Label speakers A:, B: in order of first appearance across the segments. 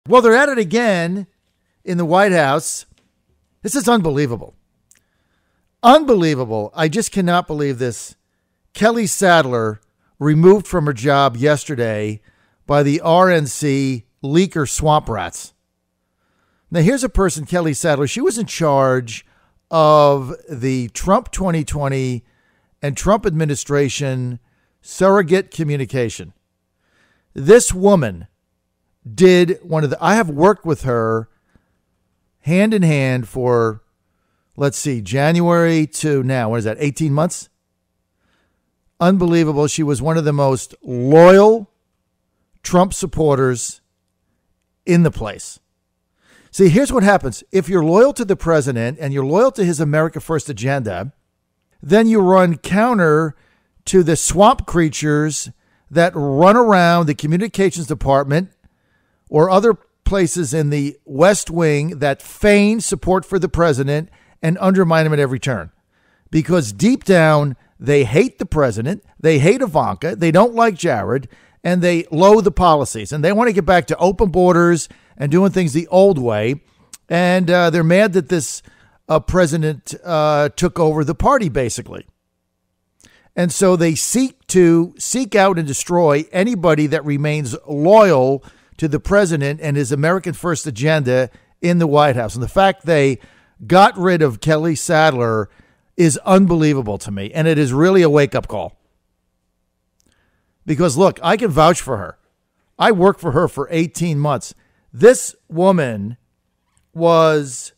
A: Well, they're at it again in the White House. This is unbelievable. Unbelievable. I just cannot believe this. Kelly Sadler removed from her job yesterday by the RNC leaker swamp rats. Now, here's a person, Kelly Sadler. She was in charge of the Trump 2020 and Trump administration surrogate communication. This woman did I have worked with her hand in hand for, let's see, January to now. What is that, 18 months? Unbelievable. She was one of the most loyal Trump supporters in the place. See, here's what happens. If you're loyal to the president and you're loyal to his America First agenda, then you run counter to the swamp creatures that run around the communications department or other places in the West Wing that feign support for the president and undermine him at every turn. Because deep down, they hate the president, they hate Ivanka, they don't like Jared, and they loathe the policies. And they want to get back to open borders and doing things the old way. And they're mad that this president took over the party, basically. And so they seek out and destroy anybody that remains loyal to the president and his American First agenda in the White House. And the fact they got rid of Kelly Sadler is unbelievable to me. And it is really a wake-up call. Because, look, I can vouch for her. I worked for her for 18 months. This woman was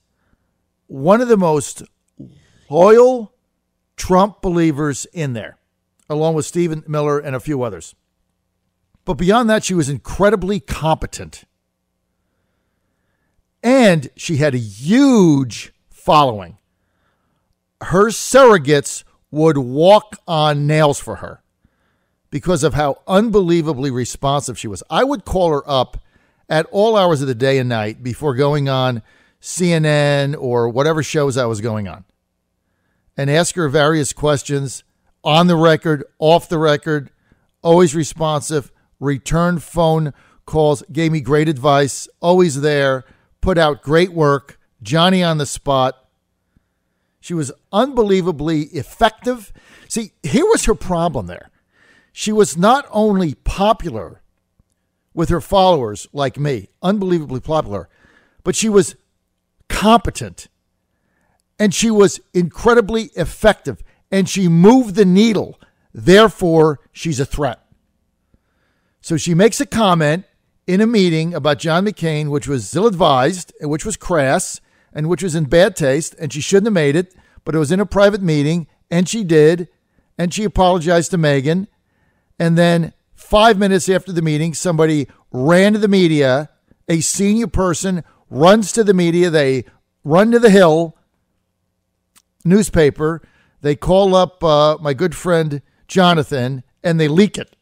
A: one of the most loyal Trump believers in there, along with Stephen Miller and a few others. But beyond that, she was incredibly competent. And she had a huge following. Her surrogates would walk on nails for her because of how unbelievably responsive she was. I would call her up at all hours of the day and night before going on CNN or whatever shows I was going on and ask her various questions on the record, off the record, always responsive, returned phone calls, gave me great advice, always there, put out great work, Johnny on the spot. She was unbelievably effective. See, here was her problem there. She was not only popular with her followers like me, unbelievably popular, but she was competent and she was incredibly effective and she moved the needle. Therefore, she's a threat. So she makes a comment in a meeting about John McCain, which was ill-advised, which was crass, and which was in bad taste, and she shouldn't have made it, but it was in a private meeting, and she did, and she apologized to Megan. And then 5 minutes after the meeting, somebody ran to the media, a senior person runs to the media, they run to the Hill newspaper, they call up my good friend Jonathan, and they leak it.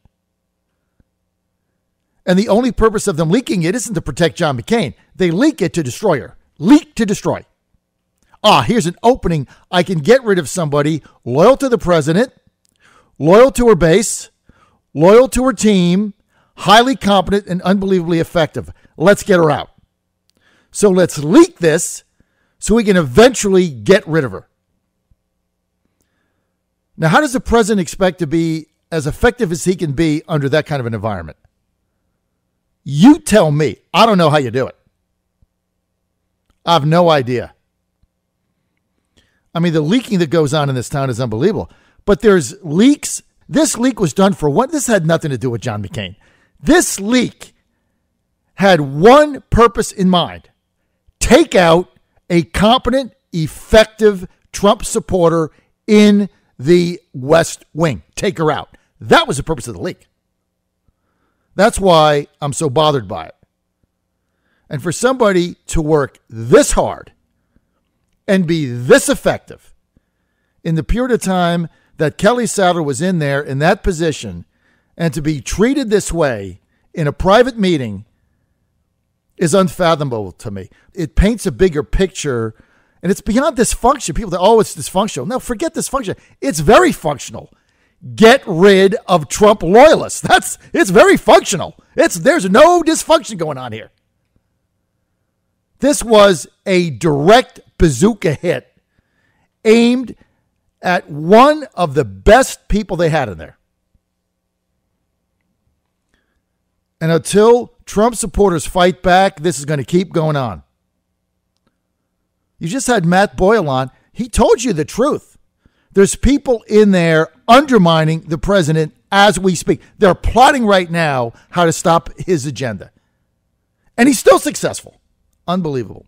A: And the only purpose of them leaking it isn't to protect John McCain. They leak it to destroy her. Leak to destroy. Here's an opening. I can get rid of somebody loyal to the president, loyal to her base, loyal to her team, highly competent and unbelievably effective. Let's get her out. So let's leak this so we can eventually get rid of her. Now, how does the president expect to be as effective as he can be under that kind of an environment? You tell me. I don't know how you do it. I have no idea. I mean, the leaking that goes on in this town is unbelievable. But there's leaks. This leak was done for what? This had nothing to do with John McCain. This leak had one purpose in mind. Take out a competent, effective Trump supporter in the West Wing. Take her out. That was the purpose of the leak. That's why I'm so bothered by it. And for somebody to work this hard and be this effective in the period of time that Kelly Sadler was in there in that position and to be treated this way in a private meeting is unfathomable to me. It paints a bigger picture, and it's beyond dysfunction. People say, oh, it's dysfunctional. No, forget dysfunction. It's very functional. Get rid of Trump loyalists. It's very functional. There's no dysfunction going on here. This was a direct bazooka hit aimed at one of the best people they had in there. And until Trump supporters fight back, this is going to keep going on. You just had Matt Boyle on. He told you the truth. There's people in there undermining the president as we speak. They're plotting right now how to stop his agenda. And he's still successful. Unbelievable.